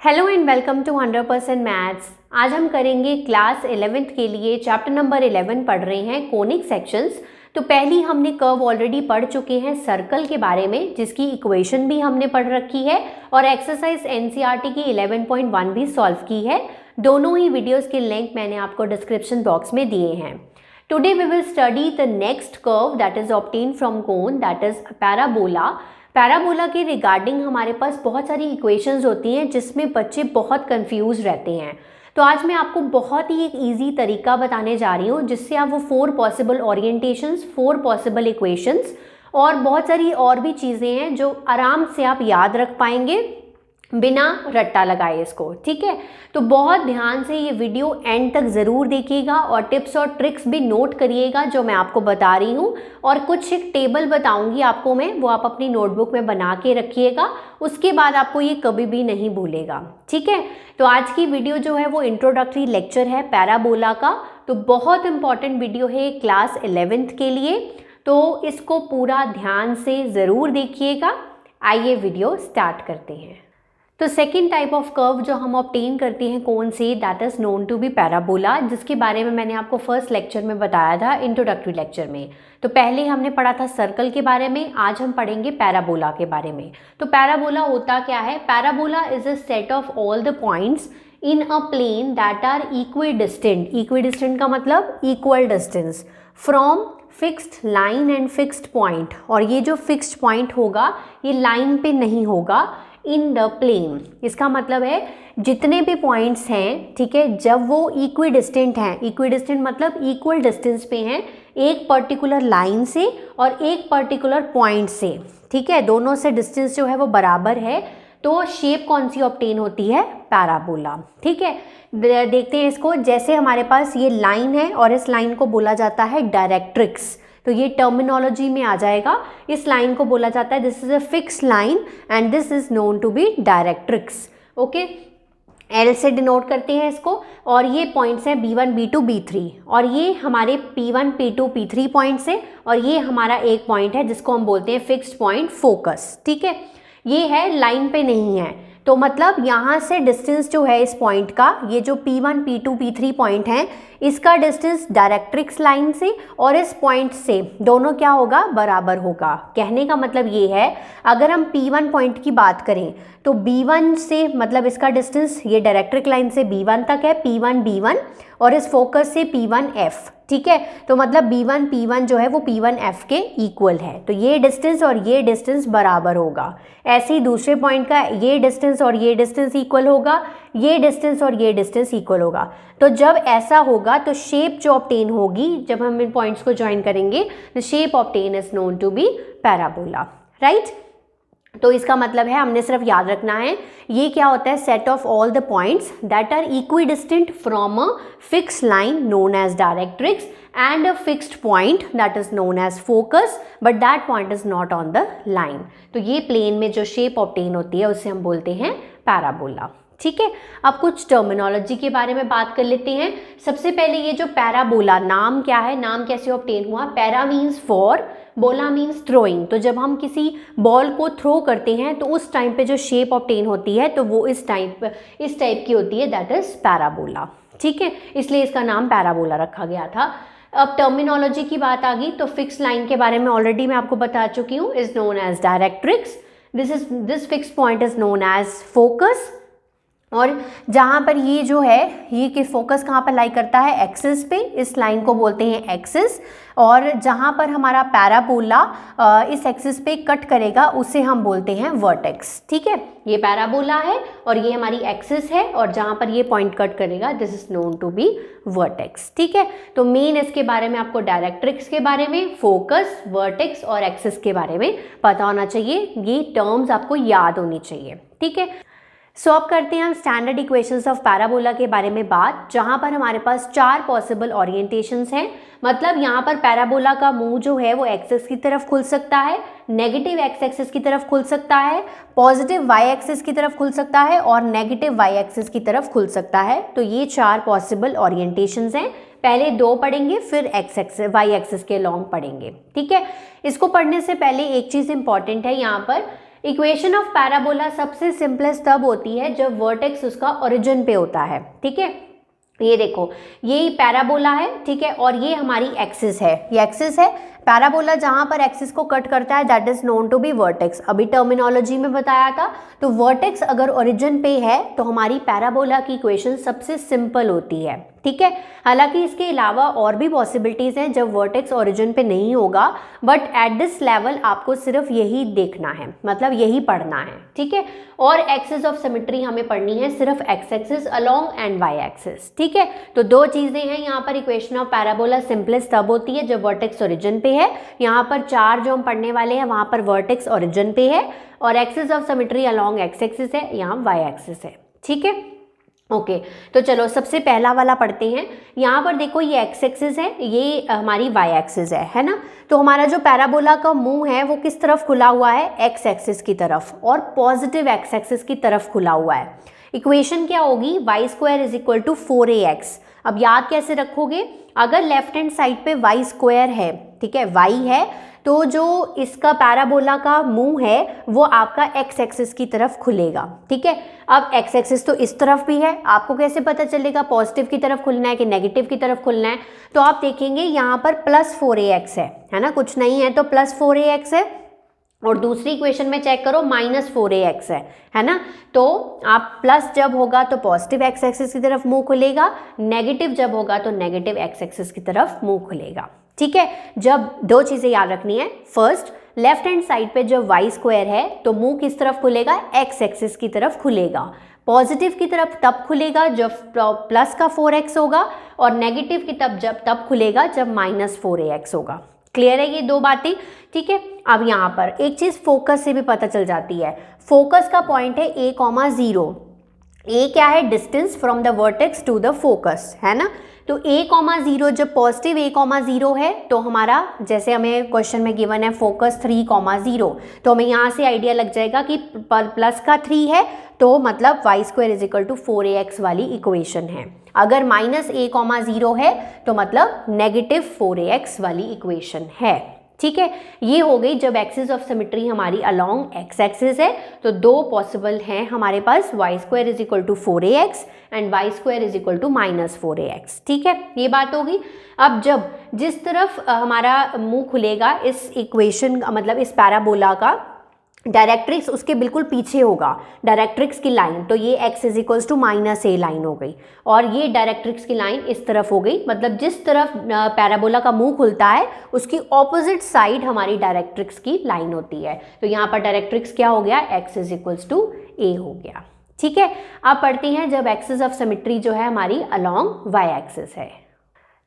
Hello and welcome to 100% maths. आज हम करेंगे क्लास 11th के लिए चैप्टर नंबर 11 पढ़ रहे हैं कोनिक सेक्शंस। तो पहली हमने कर्व ऑलरेडी पढ़ चुके हैं सर्कल के बारे में, जिसकी इक्वेशन भी हमने पढ़ रखी है और एक्सरसाइज एनसीईआरटी की 11.1 भी सॉल्व की है। दोनों ही वीडियोस के लिंक मैंने आपको डिस्क्रिप्शन बॉक्स में दिए हैं। Today we will study the next curve that is obtain from cone, that is parabola. Parabola के रिगार्डिंग हमारे पास बहुत सारी इक्वेशंस होती हैं जिसमें बच्चे बहुत कंफ्यूज रहते हैं। तो आज मैं आपको बहुत ही एक इजी तरीका बताने जा रही हूँ जिससे आप वो 4 पॉसिबल ओरिएंटेशंस, 4 पॉसिबल इक्वेशंस और बहुत सारी और भी चीज़ें हैं जो आराम से आप याद रख पाएंगे बिना रट्टा लगाए इसको। ठीक है, तो बहुत ध्यान से ये वीडियो एंड तक ज़रूर देखिएगा और टिप्स और ट्रिक्स भी नोट करिएगा जो मैं आपको बता रही हूँ। और कुछ एक टेबल बताऊंगी आपको मैं, वो आप अपनी नोटबुक में बना के रखिएगा, उसके बाद आपको ये कभी भी नहीं भूलेगा। ठीक है, तो आज की वीडियो जो है वो इंट्रोडक्टरी लेक्चर है पैराबोला का। तो बहुत इंपॉर्टेंट वीडियो है क्लास 11th के लिए, तो इसको पूरा ध्यान से ज़रूर देखिएगा। आइए वीडियो स्टार्ट करते हैं। तो सेकेंड टाइप ऑफ कर्व जो हम ऑब्टेन करते हैं कौन से, that is known to be parabola, जिसके बारे में मैंने आपको फर्स्ट लेक्चर में बताया था, इंट्रोडक्टरी लेक्चर में। तो पहले हमने पढ़ा था सर्कल के बारे में, आज हम पढ़ेंगे पैराबोला के बारे में। तो पैराबोला होता क्या है? Parabola is a set of all the points in a plane that are equidistant. Equidistant का मतलब equal distance from fixed line and fixed point. और ये जो फिक्स्ड पॉइंट होगा ये लाइन पे नहीं होगा, इन द प्लेन। इसका मतलब है जितने भी पॉइंट्स हैं, ठीक है, जब वो इक्विडिस्टेंट हैं, इक्विडिस्टेंट मतलब इक्वल डिस्टेंस पे हैं एक पर्टिकुलर लाइन से और एक पर्टिकुलर पॉइंट से, ठीक है, दोनों से डिस्टेंस जो है वो बराबर है, तो शेप कौन सी ऑब्टेन होती है? पैराबोला। ठीक है, देखते हैं इसको। जैसे हमारे पास ये लाइन है और इस लाइन को बोला जाता है डायरेक्ट्रिक्स, तो ये टर्मिनोलॉजी में आ जाएगा। इस लाइन को बोला जाता है this is a fix line and this is known to be directrix. Okay, L से डिनोट करते हैं इसको। और ये पॉइंट्स हैं B1, B2, B3 और ये हमारे P1, P2, P3 पॉइंट्स हैं और ये हमारा एक पॉइंट है जिसको हम बोलते हैं फिक्स्ड पॉइंट फोकस। ठीक है, ये है लाइन पे नहीं है, तो मतलब यहाँ से डिस्टेंस जो है इस पॉइंट का, ये जो P1, P2, P3 पॉइंट हैं, इसका डिस्टेंस डायरेक्ट्रिक्स लाइन से और इस पॉइंट से दोनों क्या होगा? बराबर होगा। कहने का मतलब ये है, अगर हम P1 पॉइंट की बात करें तो B1 से मतलब इसका डिस्टेंस ये डायरेक्ट्रिक लाइन से B1 तक है, P1 B1 और इस फोकस से P1 F। ठीक है, तो मतलब B1 P1 जो है वो P1 F के इक्वल है, तो ये डिस्टेंस और ये डिस्टेंस बराबर होगा। ऐसे ही दूसरे पॉइंट का ये डिस्टेंस और ये डिस्टेंस इक्वल होगा, ये डिस्टेंस और ये डिस्टेंस इक्वल होगा। तो जब ऐसा होगा तो शेप जो ऑब्टेन होगी, जब हम इन पॉइंट्स को ज्वाइन करेंगे, the shape obtain is known to be parabola. Right, तो इसका मतलब है हमने सिर्फ याद रखना है ये क्या होता है? Set of all the points that are equidistant from a fix line known as directrix and a fixed point that is known as focus, but that point is not on the line. तो ये plane में जो shape obtain होती है उसे हम बोलते हैं पैराबोला। ठीक है, अब कुछ टर्मिनोलॉजी के बारे में बात कर लेते हैं। सबसे पहले ये जो पैराबोला, नाम क्या है, नाम कैसे ऑब्टेन हुआ? पैरा मीन्स फॉर, बोला मीन्स थ्रोइंग। तो जब हम किसी बॉल को थ्रो करते हैं तो उस टाइम पे जो शेप ऑब्टेन होती है तो वो इस टाइप की होती है, दैट इज पैराबोला। ठीक है, इसलिए इसका नाम पैराबोला रखा गया था। अब टर्मिनोलॉजी की बात आ गई तो फिक्स लाइन के बारे में ऑलरेडी मैं आपको बता चुकी हूँ, is known as directrix. This fix point is known as focus. और जहाँ पर ये जो है ये कि फोकस कहाँ पर लाई करता है? एक्सिस पे, इस लाइन को बोलते हैं एक्सिस। और जहाँ पर हमारा पैराबोला इस एक्सिस पे कट करेगा उसे हम बोलते हैं वर्टेक्स। ठीक है, ये पैराबोला है और ये हमारी एक्सिस है और जहाँ पर ये पॉइंट कट करेगा this is known to be vertex. ठीक है, तो मेन इसके बारे में आपको डायरेक्ट्रिक्स के बारे में, फोकस, वर्टेक्स और एक्सिस के बारे में पता होना चाहिए। ये टर्म्स आपको याद होनी चाहिए। ठीक है, सो अब करते हैं हम स्टैंडर्ड इक्वेशंस ऑफ पैराबोला के बारे में बात, जहां पर हमारे पास 4 पॉसिबल ओरिएंटेशंस हैं। मतलब यहाँ पर पैराबोला का मुंह जो है वो एक्सिस की तरफ खुल सकता है, नेगेटिव एक्स एक्सिस की तरफ खुल सकता है, पॉजिटिव वाई एक्सिस की तरफ खुल सकता है और नेगेटिव वाई एक्सिस की तरफ खुल सकता है। तो ये 4 पॉसिबल ओरिएंटेशंस हैं। पहले 2 पढ़ेंगे, फिर एक्स एक्सिस वाई एक्सिस के लॉन्ग पढ़ेंगे। ठीक है, इसको पढ़ने से पहले एक चीज़ इंपॉर्टेंट है, यहाँ पर इक्वेशन ऑफ पैराबोला सबसे सिंपलेस्ट तब होती है जब वर्टेक्स उसका ओरिजिन पे होता है, ठीक है। ये देखो, ये पैराबोला है, ठीक है, और ये हमारी एक्सिस है, ये एक्सिस है। पैराबोला जहां पर एक्सिस को कट करता है that is known to be vertex. अभी टर्मिनोलॉजी में बताया था। तो वर्टेक्स अगर ओरिजिन पे है तो हमारी पैराबोला की इक्वेशन सबसे सिंपल होती है, ठीक है। हालांकि इसके अलावा और भी पॉसिबिलिटीज हैं जब वर्टेक्स ओरिजिन पे नहीं होगा, बट एट दिस लेवल आपको सिर्फ यही देखना है, मतलब यही पढ़ना है, ठीक है। और एक्सिस ऑफ सिमेट्री हमें पढ़नी है सिर्फ X axis along and Y axis, ठीक है। तो दो चीजें हैं यहाँ पर। इक्वेशन ऑफ पैराबोला सिंपलेस्ट तब होती है जब वर्टेक्स ओरिजिन पे है। यहाँ पर 4 जो हम पढ़ने वाले हैं वहां पर वर्टेक्स ओरिजिन पे है, और axis of symmetry along x axis है, यहाँ वाई एक्सिस है, ठीक है। ओके, तो चलो सबसे पहला वाला पढ़ते हैं। यहाँ पर देखो ये एक्स एक्सिस है, ये हमारी वाई एक्सिस है ना। तो हमारा जो पैराबोला का मुंह है वो किस तरफ खुला हुआ है? एक्स एक्सिस की तरफ, और पॉजिटिव एक्स एक्सिस की तरफ खुला हुआ है। इक्वेशन क्या होगी? Y square is equal to 4ax। अब याद कैसे रखोगे? अगर लेफ्ट हैंड साइड पे वाई स्क्वायर है, ठीक है, वाई है, तो जो इसका पैराबोला का मुंह है वो आपका एक्स एक्सिस की तरफ खुलेगा, ठीक है। अब एक्स एक्सिस तो इस तरफ भी है, आपको कैसे पता चलेगा पॉजिटिव की तरफ खुलना है कि नेगेटिव की तरफ खुलना है? तो आप देखेंगे यहाँ पर प्लस 4ax है ना, कुछ नहीं है तो प्लस 4ax है, और दूसरी इक्वेशन में चेक करो माइनस 4ax है ना। तो आप प्लस जब होगा तो पॉजिटिव एक्स एक्सिस की तरफ मुंह खुलेगा, नेगेटिव जब होगा तो नेगेटिव एक्स एक्सिस की तरफ मुंह खुलेगा, ठीक है। जब दो चीजें याद रखनी है, फर्स्ट लेफ्ट हैंड साइड पे जब वाई स्क्वायर है तो मुंह किस तरफ खुलेगा? एक्स एक्सिस की तरफ खुलेगा। पॉजिटिव की तरफ तब खुलेगा जब प्लस का 4x होगा, और नेगेटिव की तब खुलेगा जब माइनस 4ax होगा। क्लियर है ये दो बातें, ठीक है। अब यहाँ पर एक चीज फोकस से भी पता चल जाती है। फोकस का पॉइंट है a,0। ए क्या है? Distance from the vertex to the focus, है ना। तो a,0 जब पॉजिटिव a,0 है तो हमारा, जैसे हमें क्वेश्चन में गिवन है फोकस 3,0, तो हमें यहाँ से आइडिया लग जाएगा कि प्लस का 3 है तो मतलब Y square is equal to 4ax वाली इक्वेशन है। अगर माइनस a,0 है तो मतलब नेगेटिव 4ax वाली इक्वेशन है, ठीक है। ये हो गई जब एक्सिस ऑफ सिमेट्री हमारी अलोंग एक्स एक्सिस है। तो दो पॉसिबल हैं हमारे पास, y square is equal to 4ax and y square is equal to minus 4ax, ठीक है। ये बात होगी। अब जब जिस तरफ हमारा मुंह खुलेगा इस इक्वेशन, मतलब इस पैराबोला का, डायरेक्ट्रिक्स उसके बिल्कुल पीछे होगा, डायरेक्ट्रिक्स की लाइन, तो ये x is equals to -a line हो गई, और ये डायरेक्ट्रिक्स की लाइन इस तरफ हो गई। मतलब जिस तरफ पैराबोला का मुंह खुलता है उसकी ऑपोजिट साइड हमारी डायरेक्ट्रिक्स की लाइन होती है। तो यहाँ पर डायरेक्ट्रिक्स क्या हो गया? x is equals to a हो गया, ठीक है। अब पढ़ते हैं जब एक्सिस ऑफ सिमेट्री जो है हमारी अलोंग y एक्सिस है।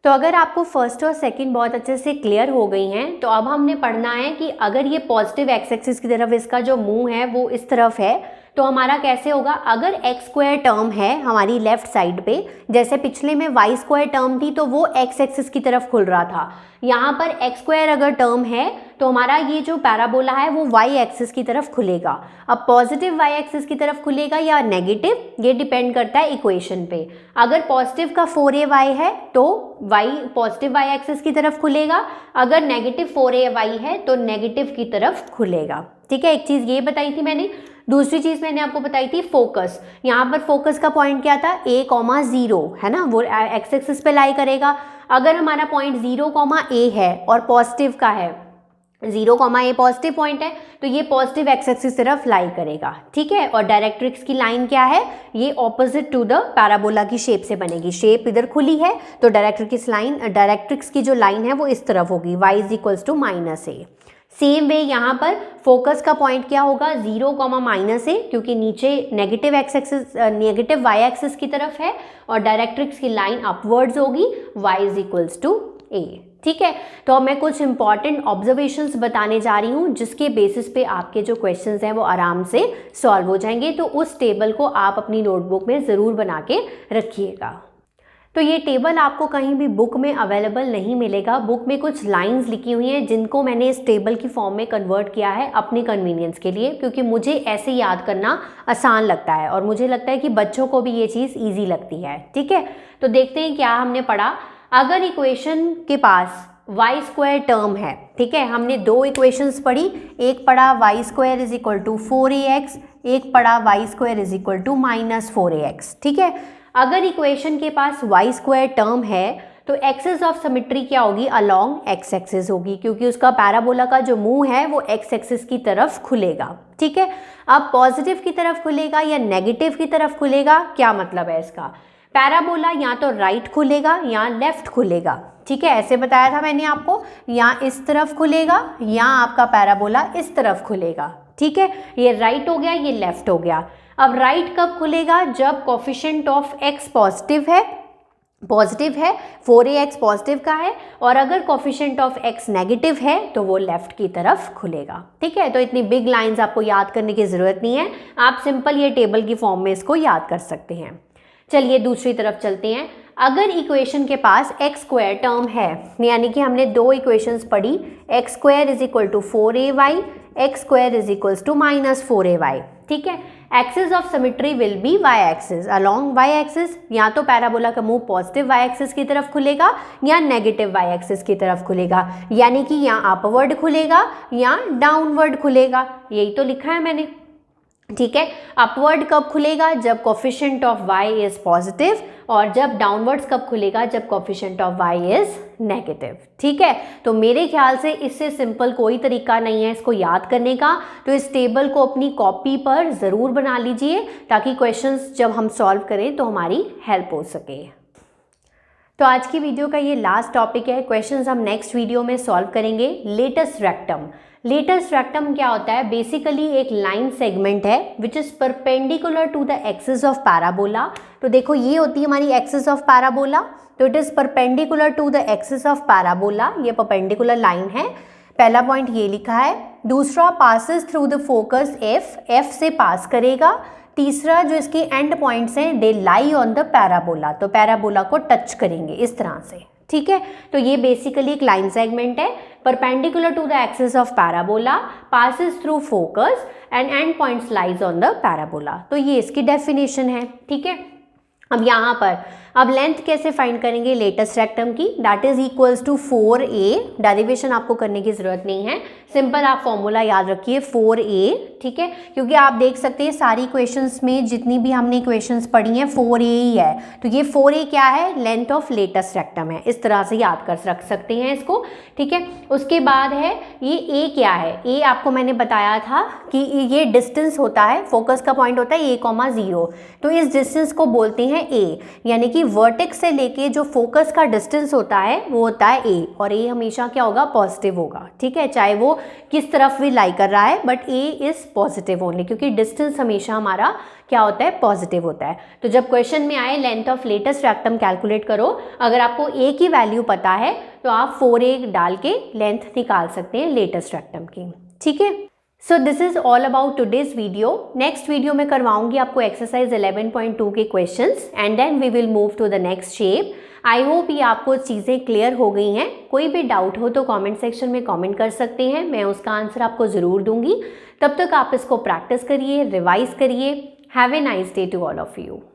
तो अगर आपको फर्स्ट और सेकंड बहुत अच्छे से क्लियर हो गई हैं, तो अब हमने पढ़ना है कि अगर ये पॉजिटिव एक्स एक्सिस की तरफ इसका जो मुंह है वो इस तरफ है तो हमारा कैसे होगा? अगर एक्स स्क्वायर टर्म है हमारी लेफ्ट साइड पे, जैसे पिछले में वाई स्क्वायर टर्म थी तो वो एक्स एक्सिस की तरफ खुल रहा था, यहाँ पर एक्स स्क्वायर अगर टर्म है तो हमारा ये जो पैराबोला है वो वाई एक्सिस की तरफ खुलेगा। अब पॉजिटिव वाई एक्सिस की तरफ खुलेगा या नेगेटिव, ये डिपेंड करता है इक्वेशन पे। अगर पॉजिटिव का 4ay है तो वाई पॉजिटिव वाई एक्सिस की तरफ खुलेगा, अगर नेगेटिव 4ay है तो नेगेटिव की तरफ खुलेगा, ठीक है। एक चीज़ ये बताई थी मैंने। दूसरी चीज़ मैंने आपको बताई थी फोकस। यहाँ पर फोकस का पॉइंट क्या था? a,0 है ना, वो एक्स एक्सिस पे लाई करेगा। अगर हमारा पॉइंट 0,a है और पॉजिटिव का है, 0,a पॉजिटिव पॉइंट है तो ये पॉजिटिव एक्स एक्सिस तरफ लाई करेगा, ठीक है। और डायरेक्ट्रिक्स की लाइन क्या है? ये ऑपोजिट टू द पैराबोला की शेप से बनेगी। शेप इधर खुली है तो डायरेक्ट्रिक्स की जो लाइन है वो इस तरफ होगी, y is equals to -a। Same way यहाँ पर फोकस का पॉइंट क्या होगा? 0,-a, क्योंकि नीचे negative X axis negative Y axis की तरफ है, और डायरेक्ट्रिक्स की लाइन अपवर्ड्स होगी, y is equals to a, ठीक है। तो अब मैं कुछ इंपॉर्टेंट ऑब्जर्वेशंस बताने जा रही हूँ जिसके बेसिस पे आपके जो क्वेश्चंस हैं वो आराम से सॉल्व हो जाएंगे। तो उस टेबल को आप अपनी नोटबुक में ज़रूर बना के रखिएगा। तो ये टेबल आपको कहीं भी बुक में अवेलेबल नहीं मिलेगा। बुक में कुछ लाइंस लिखी हुई हैं जिनको मैंने इस टेबल की फॉर्म में कन्वर्ट किया है अपनी कन्वीनियंस के लिए, क्योंकि मुझे ऐसे याद करना आसान लगता है और मुझे लगता है कि बच्चों को भी ये चीज़ ईजी लगती है, ठीक है। तो देखते हैं क्या हमने पढ़ा। अगर इक्वेशन के पास वाई स्क्वायर टर्म है, ठीक है। हमने दो इक्वेशंस पढ़ी, एक पढ़ा Y square is equal to 4ax, एक पढ़ा Y square is equal to -4ax, ठीक है। अगर इक्वेशन के पास वाई स्क्वायर टर्म है तो एक्सिस ऑफ सिमेट्री क्या होगी, अलोंग एक्स एक्सिस होगी, क्योंकि उसका पैराबोला का जो मुंह है वो एक्स एक्सिस की तरफ खुलेगा, ठीक है। अब पॉजिटिव की तरफ खुलेगा या नेगेटिव की तरफ खुलेगा, क्या मतलब है इसका, पैराबोला या तो राइट खुलेगा या लेफ्ट खुलेगा, ठीक है। ऐसे बताया था मैंने आपको, या इस तरफ खुलेगा या आपका पैराबोला इस तरफ खुलेगा, ठीक है। ये राइट हो गया, ये लेफ्ट हो गया। अब राइट कब खुलेगा, जब कोफिशिएंट ऑफ एक्स पॉजिटिव है, 4ax पॉजिटिव का है, और अगर कोफिशिएंट ऑफ x नेगेटिव है तो वो लेफ्ट की तरफ खुलेगा, ठीक है। तो इतनी बिग लाइंस आपको याद करने की ज़रूरत नहीं है, आप सिंपल ये टेबल की फॉर्म में इसको याद कर सकते हैं। चलिए दूसरी तरफ चलते हैं। अगर इक्वेशन के पास एक्स स्क्वायर टर्म है, यानी कि हमने दो इक्वेशंस पढ़ी, X square is equal to 4ay, X square is equal to -4ay, ठीक है। Axis of symmetry will be Y axis, along Y axis, या तो पैराबोला का मुंह पॉजिटिव वाई एक्सिस की तरफ खुलेगा या नेगेटिव वाई एक्सिस की तरफ खुलेगा, यानी कि या अपवर्ड खुलेगा या डाउनवर्ड खुलेगा, यही तो लिखा है मैंने, ठीक है। अपवर्ड कब खुलेगा, जब coefficient of y is positive, और जब डाउनवर्ड्स कब खुलेगा, जब coefficient of y is negative, ठीक है। तो मेरे ख्याल से इससे सिंपल कोई तरीका नहीं है इसको याद करने का, तो इस टेबल को अपनी कॉपी पर ज़रूर बना लीजिए ताकि क्वेश्चंस जब हम सॉल्व करें तो हमारी हेल्प हो सके। तो आज की वीडियो का ये लास्ट टॉपिक है, क्वेश्चंस हम नेक्स्ट वीडियो में सॉल्व करेंगे। लेटस रेक्टम, लेटस रेक्टम क्या होता है, बेसिकली एक लाइन सेगमेंट है which is perpendicular to the axis of parabola. तो देखो ये होती है हमारी एक्सिस ऑफ पैराबोला, तो it is perpendicular to the axis of parabola, ये परपेंडिकुलर लाइन है, पहला पॉइंट ये लिखा है। दूसरा, passes through the focus F से पास करेगा। तीसरा, जो इसके एंड पॉइंट्स हैं दे लाई ऑन द पैराबोला, तो पैराबोला को टच करेंगे इस तरह से, ठीक है। तो ये बेसिकली एक लाइन सेगमेंट है, perpendicular to the axis of parabola, passes through focus and end points lies on the parabola. तो ये इसकी डेफिनेशन है, ठीक है। अब यहाँ पर अब लेंथ कैसे फाइंड करेंगे लेटस रेक्टम की, that is equals to 4a, derivation आपको करने की ज़रूरत नहीं है, सिंपल आप फॉर्मूला याद रखिए 4a, ठीक है। क्योंकि आप देख सकते हैं सारी इक्वेशंस में जितनी भी हमने इक्वेशंस पढ़ी हैं 4a ही है, तो ये 4a क्या है, लेंथ ऑफ लेटस रेक्टम है, इस तरह से याद कर रख सकते हैं इसको, ठीक है। उसके बाद है ये a क्या है, a आपको मैंने बताया था कि ये डिस्टेंस होता है, फोकस का पॉइंट होता है a,0, तो इस डिस्टेंस को बोलते हैं a, यानी कि वर्टेक्स से लेके जो फोकस का डिस्टेंस होता है वो होता है a, और a हमेशा क्या होगा, पॉजिटिव होगा, ठीक है, चाहे वो किस तरफ भी लाई कर रहा है, but a is positive only, क्योंकि डिस्टेंस हमेशा हमारा क्या होता है, पॉजिटिव होता है। तो जब क्वेश्चन में आए length of latus rectum calculate करो, अगर आपको a की वैल्यू पता है तो आप 4a डाल के लेंथ निकाल सकते हैं लेटस रेक्टम की, ठीक है। So this is all about today's video. Next video में करवाऊंगी आपको एक्सरसाइज 11.2 के questions and then we will move to the next shape. I hope ये आपको चीज़ें क्लियर हो गई हैं। कोई भी डाउट हो तो कमेंट सेक्शन में कमेंट कर सकते हैं, मैं उसका आंसर आपको ज़रूर दूंगी। तब तक आप इसको प्रैक्टिस करिए, रिवाइज करिए। Have a nice day to all of you.